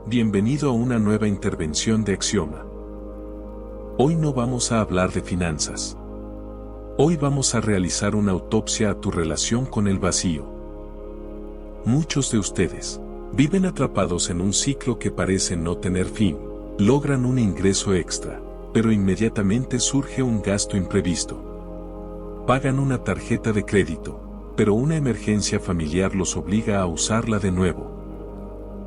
Bienvenido a una nueva intervención de Axioma. Hoy no vamos a hablar de finanzas. Hoy vamos a realizar una autopsia a tu relación con el vacío. Muchos de ustedes viven atrapados en un ciclo que parece no tener fin. Logran un ingreso extra, pero inmediatamente surge un gasto imprevisto. Pagan una tarjeta de crédito, pero una emergencia familiar los obliga a usarla de nuevo.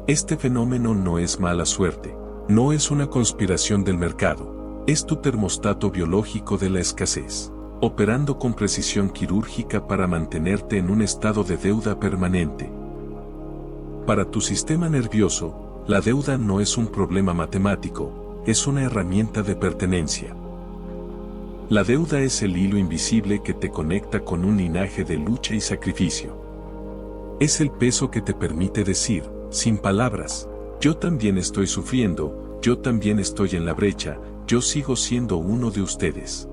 Este fenómeno no es mala suerte, no es una conspiración del mercado, es tu termostato biológico de la escasez, operando con precisión quirúrgica para mantenerte en un estado de deuda permanente. Para tu sistema nervioso, la deuda no es un problema matemático, es una herramienta de pertenencia. La deuda es el hilo invisible que te conecta con un linaje de lucha y sacrificio. Es el peso que te permite decir, sin palabras, yo también estoy sufriendo, yo también estoy en la brecha, yo sigo siendo uno de ustedes.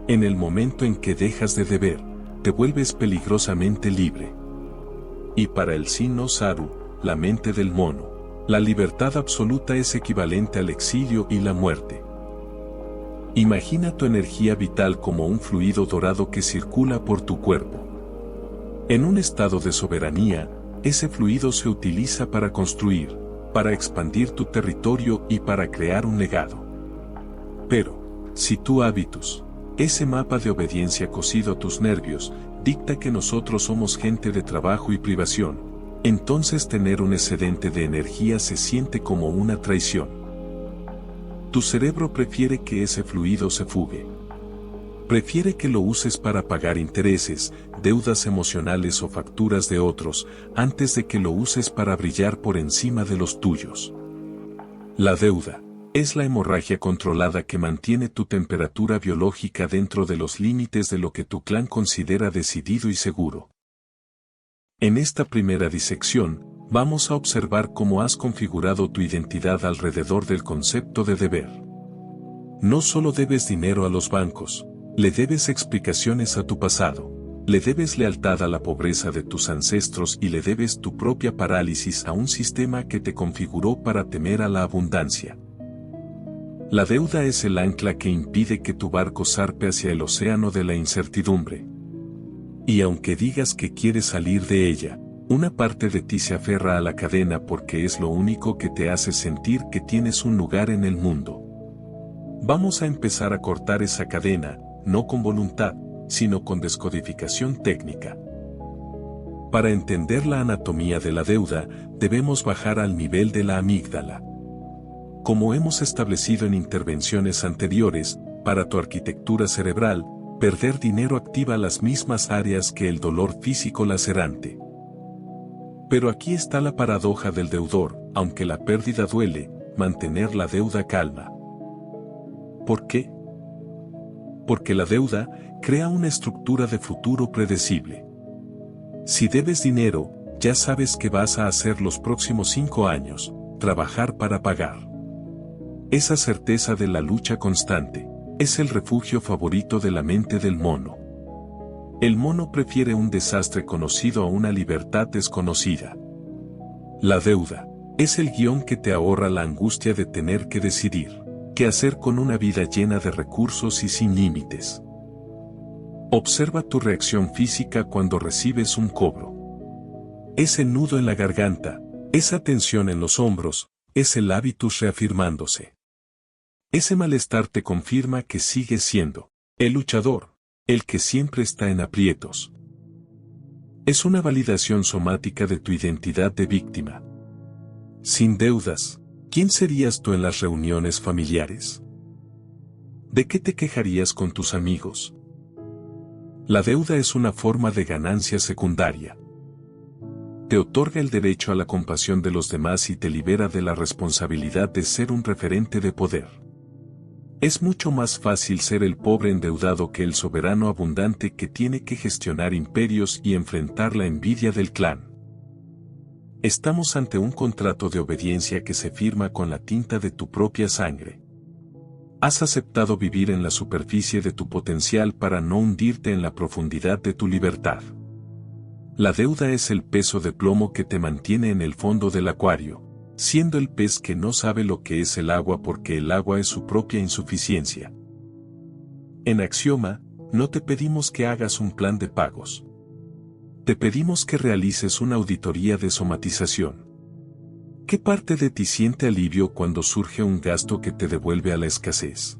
En el momento en que dejas de deber, te vuelves peligrosamente libre. Y para el Shin-no Saru, la mente del mono, la libertad absoluta es equivalente al exilio y la muerte. Imagina tu energía vital como un fluido dorado que circula por tu cuerpo. En un estado de soberanía, ese fluido se utiliza para construir, para expandir tu territorio y para crear un legado. Pero, si tu hábitus, ese mapa de obediencia cosido a tus nervios, dicta que nosotros somos gente de trabajo y privación, entonces tener un excedente de energía se siente como una traición. Tu cerebro prefiere que ese fluido se fugue. Prefiere que lo uses para pagar intereses, deudas emocionales o facturas de otros, antes de que lo uses para brillar por encima de los tuyos. La deuda es la hemorragia controlada que mantiene tu temperatura biológica dentro de los límites de lo que tu clan considera decidido y seguro. En esta primera disección, vamos a observar cómo has configurado tu identidad alrededor del concepto de deber. No solo debes dinero a los bancos, le debes explicaciones a tu pasado, le debes lealtad a la pobreza de tus ancestros y le debes tu propia parálisis a un sistema que te configuró para temer a la abundancia. La deuda es el ancla que impide que tu barco zarpe hacia el océano de la incertidumbre. Y aunque digas que quieres salir de ella, una parte de ti se aferra a la cadena porque es lo único que te hace sentir que tienes un lugar en el mundo. Vamos a empezar a cortar esa cadena, no con voluntad, sino con descodificación técnica. Para entender la anatomía de la deuda, debemos bajar al nivel de la amígdala. Como hemos establecido en intervenciones anteriores, para tu arquitectura cerebral, perder dinero activa las mismas áreas que el dolor físico lacerante. Pero aquí está la paradoja del deudor, aunque la pérdida duele, mantener la deuda calma. ¿Por qué? Porque la deuda crea una estructura de futuro predecible. Si debes dinero, ya sabes qué vas a hacer los próximos 5 años, trabajar para pagar. Esa certeza de la lucha constante es el refugio favorito de la mente del mono. El mono prefiere un desastre conocido a una libertad desconocida. La deuda es el guión que te ahorra la angustia de tener que decidir qué hacer con una vida llena de recursos y sin límites. Observa tu reacción física cuando recibes un cobro. Ese nudo en la garganta, esa tensión en los hombros, es el hábitus reafirmándose. Ese malestar te confirma que sigues siendo el luchador, el que siempre está en aprietos. Es una validación somática de tu identidad de víctima. Sin deudas, ¿quién serías tú en las reuniones familiares? ¿De qué te quejarías con tus amigos? La deuda es una forma de ganancia secundaria. Te otorga el derecho a la compasión de los demás y te libera de la responsabilidad de ser un referente de poder. Es mucho más fácil ser el pobre endeudado que el soberano abundante que tiene que gestionar imperios y enfrentar la envidia del clan. Estamos ante un contrato de obediencia que se firma con la tinta de tu propia sangre. Has aceptado vivir en la superficie de tu potencial para no hundirte en la profundidad de tu libertad. La deuda es el peso de plomo que te mantiene en el fondo del acuario, siendo el pez que no sabe lo que es el agua porque el agua es su propia insuficiencia. En Axioma, no te pedimos que hagas un plan de pagos. Te pedimos que realices una auditoría de somatización. ¿Qué parte de ti siente alivio cuando surge un gasto que te devuelve a la escasez?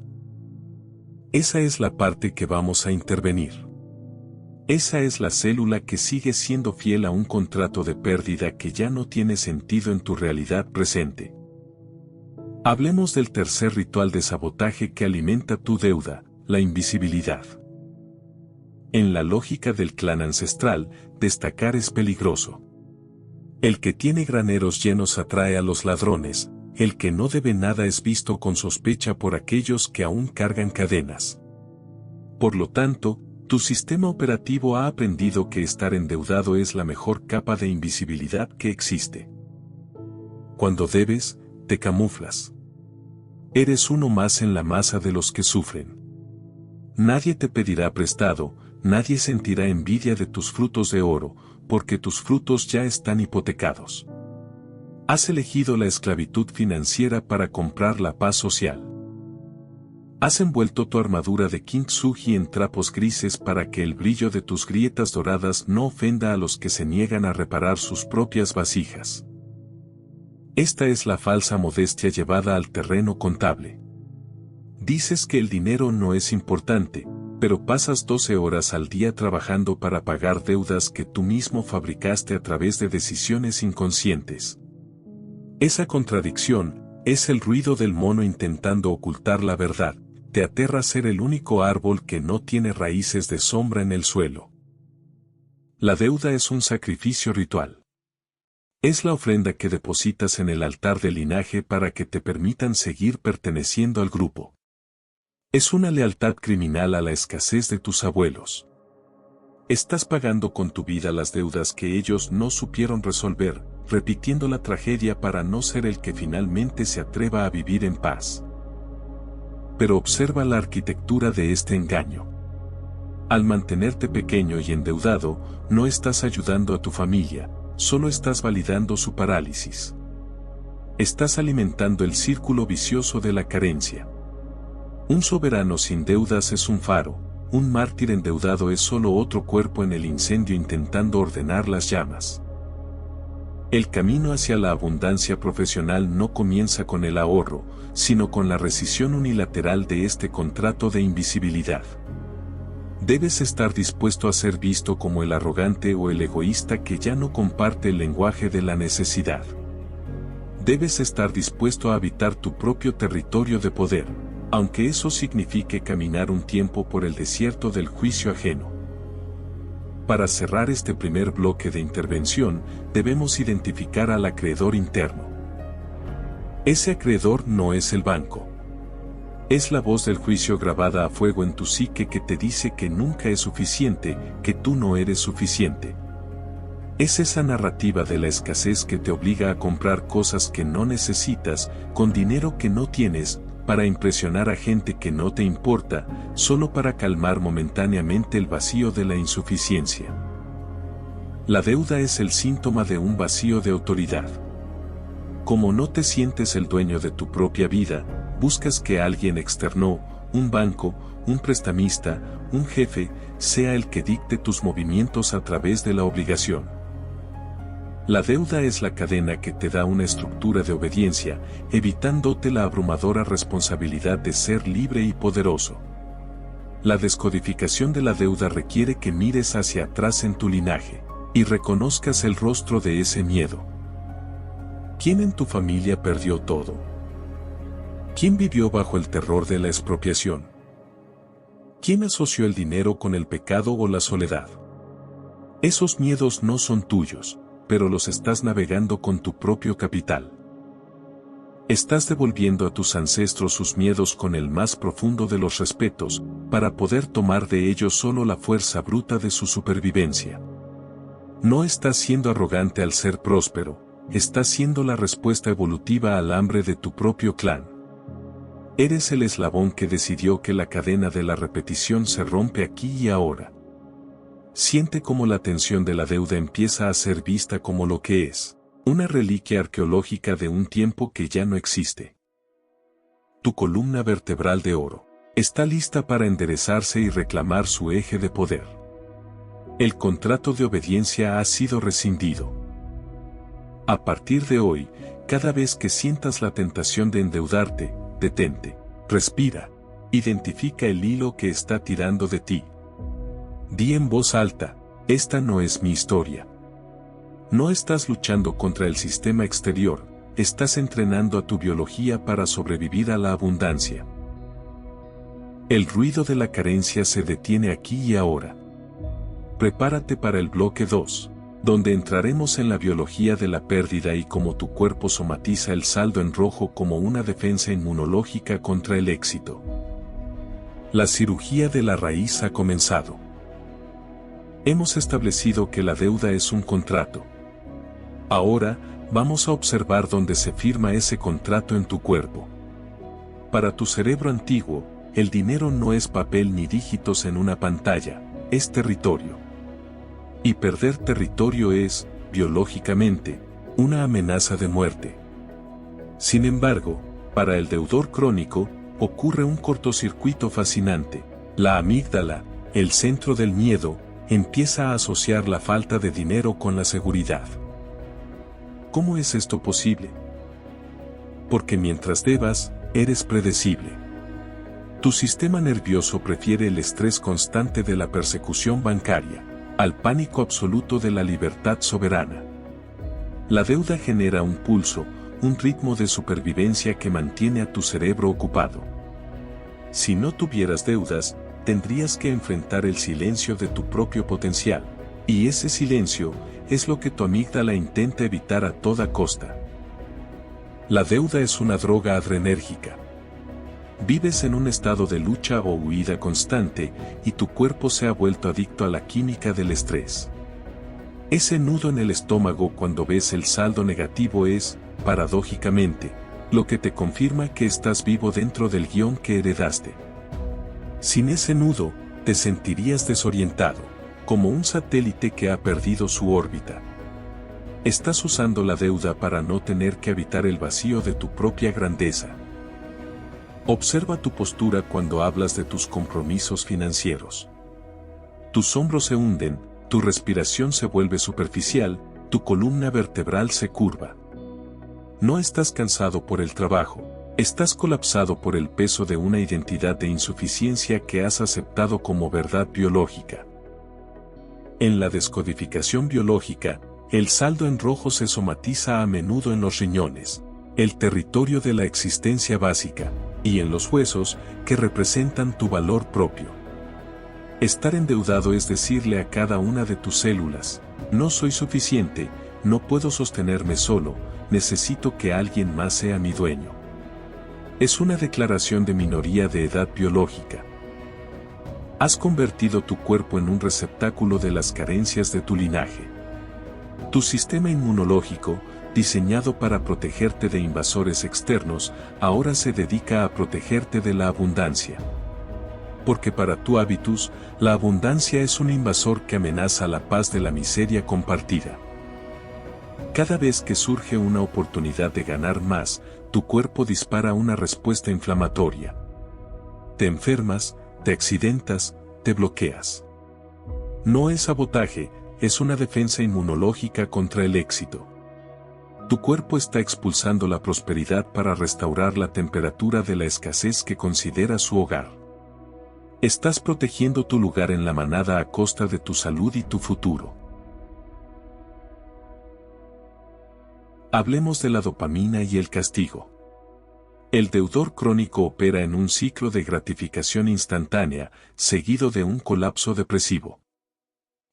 Esa es la parte que vamos a intervenir. Esa es la célula que sigue siendo fiel a un contrato de pérdida que ya no tiene sentido en tu realidad presente. Hablemos del tercer ritual de sabotaje que alimenta tu deuda, la invisibilidad. En la lógica del clan ancestral, destacar es peligroso. El que tiene graneros llenos atrae a los ladrones, el que no debe nada es visto con sospecha por aquellos que aún cargan cadenas. Por lo tanto, tu sistema operativo ha aprendido que estar endeudado es la mejor capa de invisibilidad que existe. Cuando debes, te camuflas. Eres uno más en la masa de los que sufren. Nadie te pedirá prestado, nadie sentirá envidia de tus frutos de oro, porque tus frutos ya están hipotecados. Has elegido la esclavitud financiera para comprar la paz social. Has envuelto tu armadura de kintsugi en trapos grises para que el brillo de tus grietas doradas no ofenda a los que se niegan a reparar sus propias vasijas. Esta es la falsa modestia llevada al terreno contable. Dices que el dinero no es importante, pero pasas 12 horas al día trabajando para pagar deudas que tú mismo fabricaste a través de decisiones inconscientes. Esa contradicción es el ruido del mono intentando ocultar la verdad. Te aterra ser el único árbol que no tiene raíces de sombra en el suelo. La deuda es un sacrificio ritual. Es la ofrenda que depositas en el altar del linaje para que te permitan seguir perteneciendo al grupo. Es una lealtad criminal a la escasez de tus abuelos. Estás pagando con tu vida las deudas que ellos no supieron resolver, repitiendo la tragedia para no ser el que finalmente se atreva a vivir en paz. Pero observa la arquitectura de este engaño. Al mantenerte pequeño y endeudado, no estás ayudando a tu familia, solo estás validando su parálisis. Estás alimentando el círculo vicioso de la carencia. Un soberano sin deudas es un faro, un mártir endeudado es solo otro cuerpo en el incendio intentando ordenar las llamas. El camino hacia la abundancia profesional no comienza con el ahorro, sino con la rescisión unilateral de este contrato de invisibilidad. Debes estar dispuesto a ser visto como el arrogante o el egoísta que ya no comparte el lenguaje de la necesidad. Debes estar dispuesto a habitar tu propio territorio de poder, aunque eso signifique caminar un tiempo por el desierto del juicio ajeno. Para cerrar este primer bloque de intervención, debemos identificar al acreedor interno. Ese acreedor no es el banco. Es la voz del juicio grabada a fuego en tu psique que te dice que nunca es suficiente, que tú no eres suficiente. Es esa narrativa de la escasez que te obliga a comprar cosas que no necesitas, con dinero que no tienes, para impresionar a gente que no te importa, solo para calmar momentáneamente el vacío de la insuficiencia. La deuda es el síntoma de un vacío de autoridad. Como no te sientes el dueño de tu propia vida, buscas que alguien externo, un banco, un prestamista, un jefe, sea el que dicte tus movimientos a través de la obligación. La deuda es la cadena que te da una estructura de obediencia, evitándote la abrumadora responsabilidad de ser libre y poderoso. La descodificación de la deuda requiere que mires hacia atrás en tu linaje, y reconozcas el rostro de ese miedo. ¿Quién en tu familia perdió todo? ¿Quién vivió bajo el terror de la expropiación? ¿Quién asoció el dinero con el pecado o la soledad? Esos miedos no son tuyos, pero los estás navegando con tu propio capital. Estás devolviendo a tus ancestros sus miedos con el más profundo de los respetos, para poder tomar de ellos solo la fuerza bruta de su supervivencia. No estás siendo arrogante al ser próspero, estás siendo la respuesta evolutiva al hambre de tu propio clan. Eres el eslabón que decidió que la cadena de la repetición se rompe aquí y ahora. Siente cómo la tensión de la deuda empieza a ser vista como lo que es, Una reliquia arqueológica de un tiempo que ya no existe. Tu columna vertebral de oro está lista para enderezarse y reclamar su eje de poder. El contrato de obediencia ha sido rescindido. A partir de hoy, cada vez que sientas la tentación de endeudarte, detente, respira, identifica el hilo que está tirando de ti. Di en voz alta, esta no es mi historia. No estás luchando contra el sistema exterior, estás entrenando a tu biología para sobrevivir a la abundancia. El ruido de la carencia se detiene aquí y ahora. Prepárate para el bloque 2, donde entraremos en la biología de la pérdida y cómo tu cuerpo somatiza el saldo en rojo como una defensa inmunológica contra el éxito. La cirugía de la raíz ha comenzado. Hemos establecido que la deuda es un contrato. Ahora, vamos a observar dónde se firma ese contrato en tu cuerpo. Para tu cerebro antiguo, el dinero no es papel ni dígitos en una pantalla, es territorio. Y perder territorio es, biológicamente, una amenaza de muerte. Sin embargo, para el deudor crónico, ocurre un cortocircuito fascinante. La amígdala, el centro del miedo, empieza a asociar la falta de dinero con la seguridad. ¿Cómo es esto posible? Porque mientras debas, eres predecible. Tu sistema nervioso prefiere el estrés constante de la persecución bancaria, al pánico absoluto de la libertad soberana. La deuda genera un pulso, un ritmo de supervivencia que mantiene a tu cerebro ocupado. Si no tuvieras deudas, tendrías que enfrentar el silencio de tu propio potencial, y ese silencio es lo que tu amígdala intenta evitar a toda costa. La deuda es una droga adrenérgica. Vives en un estado de lucha o huida constante, y tu cuerpo se ha vuelto adicto a la química del estrés. Ese nudo en el estómago cuando ves el saldo negativo es, paradójicamente, lo que te confirma que estás vivo dentro del guión que heredaste. Sin ese nudo, te sentirías desorientado, como un satélite que ha perdido su órbita. Estás usando la deuda para no tener que habitar el vacío de tu propia grandeza. Observa tu postura cuando hablas de tus compromisos financieros. Tus hombros se hunden, tu respiración se vuelve superficial, tu columna vertebral se curva. No estás cansado por el trabajo, estás colapsado por el peso de una identidad de insuficiencia que has aceptado como verdad biológica. En la descodificación biológica, el saldo en rojo se somatiza a menudo en los riñones, el territorio de la existencia básica, y en los huesos, que representan tu valor propio. Estar endeudado es decirle a cada una de tus células, no soy suficiente, no puedo sostenerme solo, necesito que alguien más sea mi dueño. Es una declaración de minoría de edad biológica. Has convertido tu cuerpo en un receptáculo de las carencias de tu linaje. Tu sistema inmunológico, diseñado para protegerte de invasores externos, ahora se dedica a protegerte de la abundancia. Porque para tu hábitus, la abundancia es un invasor que amenaza la paz de la miseria compartida. Cada vez que surge una oportunidad de ganar más, tu cuerpo dispara una respuesta inflamatoria. Te enfermas, te accidentas, te bloqueas. No es sabotaje, es una defensa inmunológica contra el éxito. Tu cuerpo está expulsando la prosperidad para restaurar la temperatura de la escasez que considera su hogar. Estás protegiendo tu lugar en la manada a costa de tu salud y tu futuro. Hablemos de la dopamina y el castigo. El deudor crónico opera en un ciclo de gratificación instantánea, seguido de un colapso depresivo.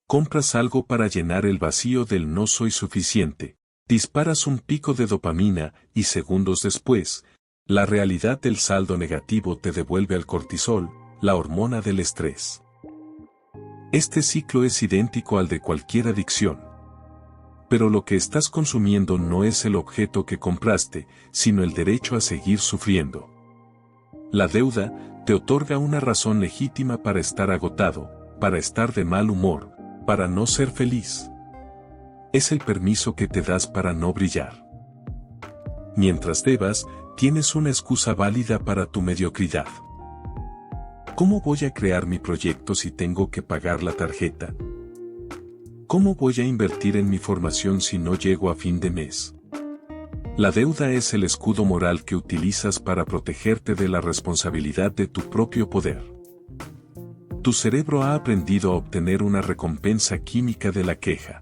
Compras algo para llenar el vacío del no soy suficiente. Disparas un pico de dopamina y segundos después, la realidad del saldo negativo te devuelve al cortisol, la hormona del estrés. Este ciclo es idéntico al de cualquier adicción. Pero lo que estás consumiendo no es el objeto que compraste, sino el derecho a seguir sufriendo. La deuda te otorga una razón legítima para estar agotado, para estar de mal humor, para no ser feliz. Es el permiso que te das para no brillar. Mientras debas, tienes una excusa válida para tu mediocridad. ¿Cómo voy a crear mi proyecto si tengo que pagar la tarjeta? ¿Cómo voy a invertir en mi formación si no llego a fin de mes? La deuda es el escudo moral que utilizas para protegerte de la responsabilidad de tu propio poder. Tu cerebro ha aprendido a obtener una recompensa química de la queja.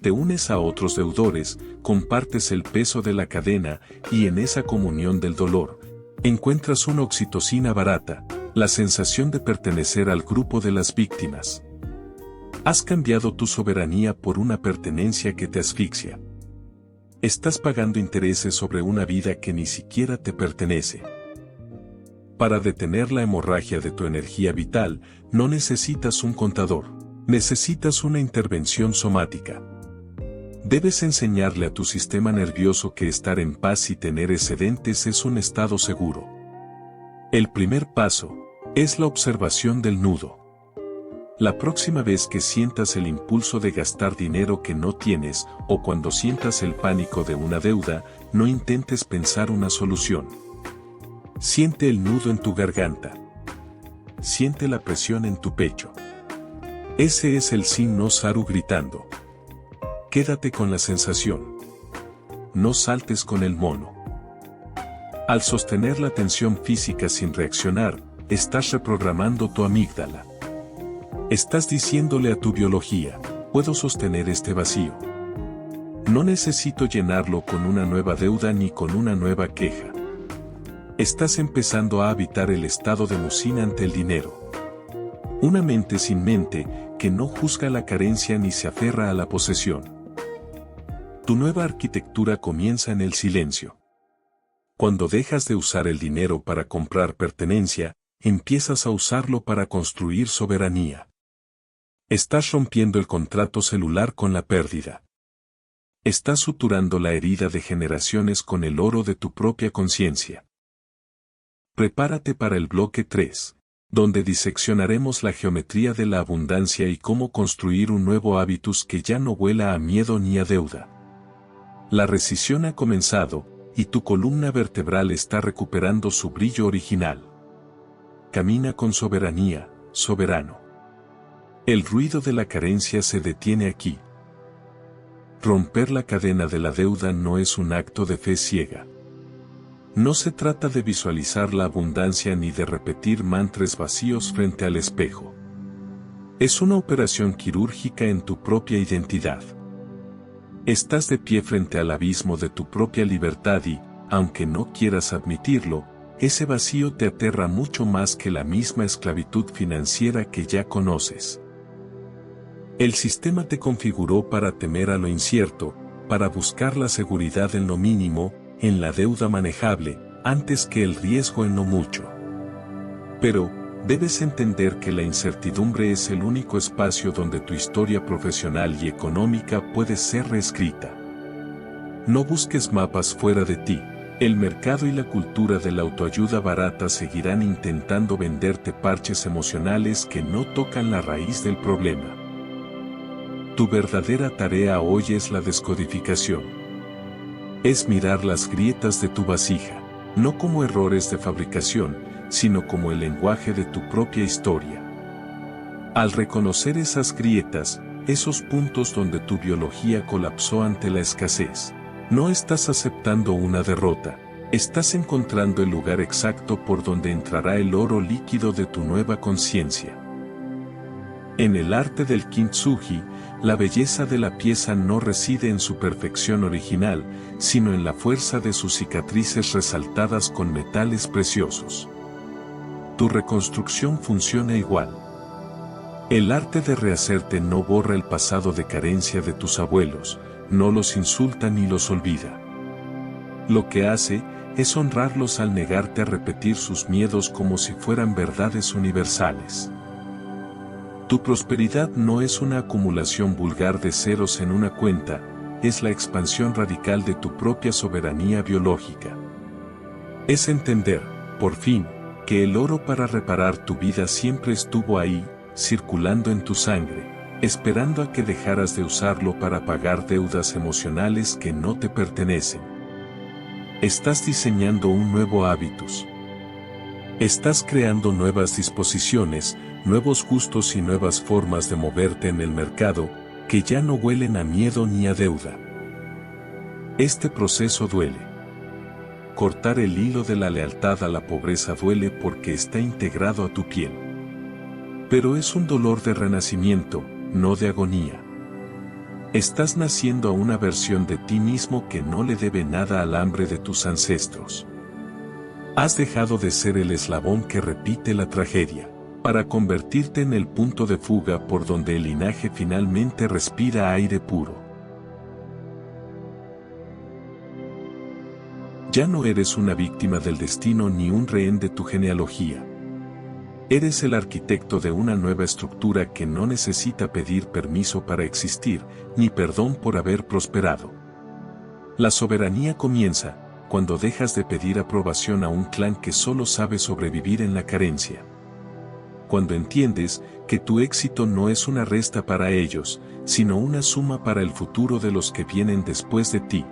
Te unes a otros deudores, compartes el peso de la cadena y en esa comunión del dolor, encuentras una oxitocina barata, la sensación de pertenecer al grupo de las víctimas. Has cambiado tu soberanía por una pertenencia que te asfixia. Estás pagando intereses sobre una vida que ni siquiera te pertenece. Para detener la hemorragia de tu energía vital, no necesitas un contador, necesitas una intervención somática. Debes enseñarle a tu sistema nervioso que estar en paz y tener excedentes es un estado seguro. El primer paso es la observación del nudo. La próxima vez que sientas el impulso de gastar dinero que no tienes o cuando sientas el pánico de una deuda, no intentes pensar una solución. Siente el nudo en tu garganta. Siente la presión en tu pecho. Ese es el signo Saru gritando. Quédate con la sensación. No saltes con el mono. Al sostener la tensión física sin reaccionar, estás reprogramando tu amígdala. Estás diciéndole a tu biología, puedo sostener este vacío. No necesito llenarlo con una nueva deuda ni con una nueva queja. Estás empezando a habitar el estado de Musin ante el dinero. Una mente sin mente, que no juzga la carencia ni se aferra a la posesión. Tu nueva arquitectura comienza en el silencio. Cuando dejas de usar el dinero para comprar pertenencia, empiezas a usarlo para construir soberanía. Estás rompiendo el contrato celular con la pérdida. Estás suturando la herida de generaciones con el oro de tu propia conciencia. Prepárate para el bloque 3, donde diseccionaremos la geometría de la abundancia y cómo construir un nuevo hábitus que ya no huela a miedo ni a deuda. La rescisión ha comenzado, y tu columna vertebral está recuperando su brillo original. Camina con soberanía, soberano. El ruido de la carencia se detiene aquí. Romper la cadena de la deuda no es un acto de fe ciega. No se trata de visualizar la abundancia ni de repetir mantras vacíos frente al espejo. Es una operación quirúrgica en tu propia identidad. Estás de pie frente al abismo de tu propia libertad y, aunque no quieras admitirlo, ese vacío te aterra mucho más que la misma esclavitud financiera que ya conoces. El sistema te configuró para temer a lo incierto, para buscar la seguridad en lo mínimo, en la deuda manejable, antes que el riesgo en lo mucho. Pero, debes entender que la incertidumbre es el único espacio donde tu historia profesional y económica puede ser reescrita. No busques mapas fuera de ti. El mercado y la cultura de la autoayuda barata seguirán intentando venderte parches emocionales que no tocan la raíz del problema. Tu verdadera tarea hoy es la descodificación. Es mirar las grietas de tu vasija, no como errores de fabricación, sino como el lenguaje de tu propia historia. Al reconocer esas grietas, esos puntos donde tu biología colapsó ante la escasez, no estás aceptando una derrota, estás encontrando el lugar exacto por donde entrará el oro líquido de tu nueva conciencia. En el arte del kintsugi, la belleza de la pieza no reside en su perfección original, sino en la fuerza de sus cicatrices resaltadas con metales preciosos. Tu reconstrucción funciona igual. El arte de rehacerte no borra el pasado de carencia de tus abuelos, no los insulta ni los olvida. Lo que hace es honrarlos al negarte a repetir sus miedos como si fueran verdades universales. Tu prosperidad no es una acumulación vulgar de ceros en una cuenta, es la expansión radical de tu propia soberanía biológica. Es entender, por fin, que el oro para reparar tu vida siempre estuvo ahí, circulando en tu sangre, esperando a que dejaras de usarlo para pagar deudas emocionales que no te pertenecen. Estás diseñando un nuevo hábitus. Estás creando nuevas disposiciones, nuevos gustos y nuevas formas de moverte en el mercado, que ya no huelen a miedo ni a deuda. Este proceso duele. Cortar el hilo de la lealtad a la pobreza duele porque está integrado a tu piel. Pero es un dolor de renacimiento, no de agonía. Estás naciendo a una versión de ti mismo que no le debe nada al hambre de tus ancestros. Has dejado de ser el eslabón que repite la tragedia, para convertirte en el punto de fuga por donde el linaje finalmente respira aire puro. Ya no eres una víctima del destino ni un rehén de tu genealogía. Eres el arquitecto de una nueva estructura que no necesita pedir permiso para existir, ni perdón por haber prosperado. La soberanía comienza cuando dejas de pedir aprobación a un clan que solo sabe sobrevivir en la carencia. Cuando entiendes que tu éxito no es una resta para ellos, sino una suma para el futuro de los que vienen después de ti.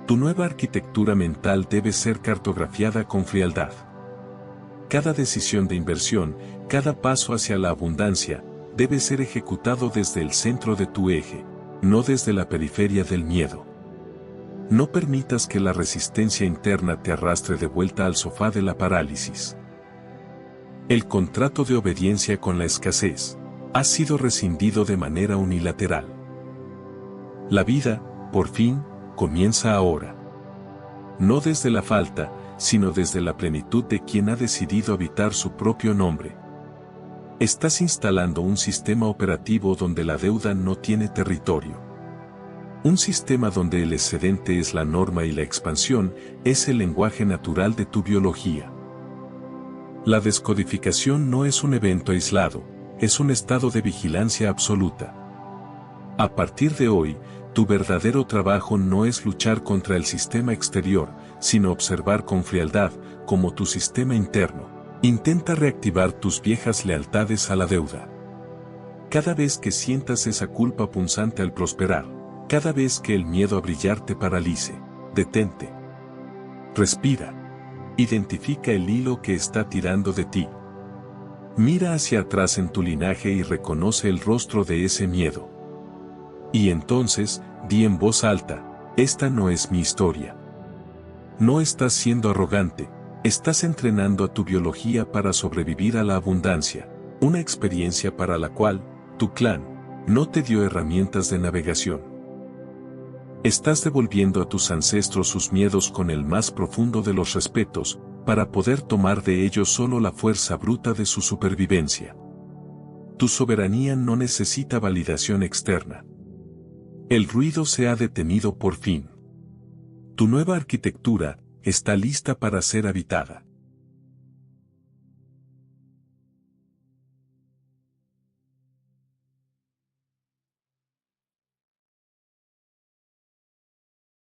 Tu nueva arquitectura mental debe ser cartografiada con frialdad. Cada decisión de inversión, cada paso hacia la abundancia, debe ser ejecutado desde el centro de tu eje, no desde la periferia del miedo. No permitas que la resistencia interna te arrastre de vuelta al sofá de la parálisis. El contrato de obediencia con la escasez ha sido rescindido de manera unilateral. La vida, por fin, comienza ahora. No desde la falta, sino desde la plenitud de quien ha decidido habitar su propio nombre. Estás instalando un sistema operativo donde la deuda no tiene territorio. Un sistema donde el excedente es la norma y la expansión es el lenguaje natural de tu biología. La descodificación no es un evento aislado, es un estado de vigilancia absoluta. A partir de hoy, tu verdadero trabajo no es luchar contra el sistema exterior, sino observar con frialdad cómo tu sistema interno intenta reactivar tus viejas lealtades a la deuda. Cada vez que sientas esa culpa punzante al prosperar, cada vez que el miedo a brillar te paralice, detente. Respira. Identifica el hilo que está tirando de ti. Mira hacia atrás en tu linaje y reconoce el rostro de ese miedo. Y entonces, di en voz alta, esta no es mi historia. No estás siendo arrogante, estás entrenando a tu biología para sobrevivir a la abundancia, una experiencia para la cual, tu clan, no te dio herramientas de navegación. Estás devolviendo a tus ancestros sus miedos con el más profundo de los respetos, para poder tomar de ellos solo la fuerza bruta de su supervivencia. Tu soberanía no necesita validación externa. El ruido se ha detenido por fin. Tu nueva arquitectura está lista para ser habitada.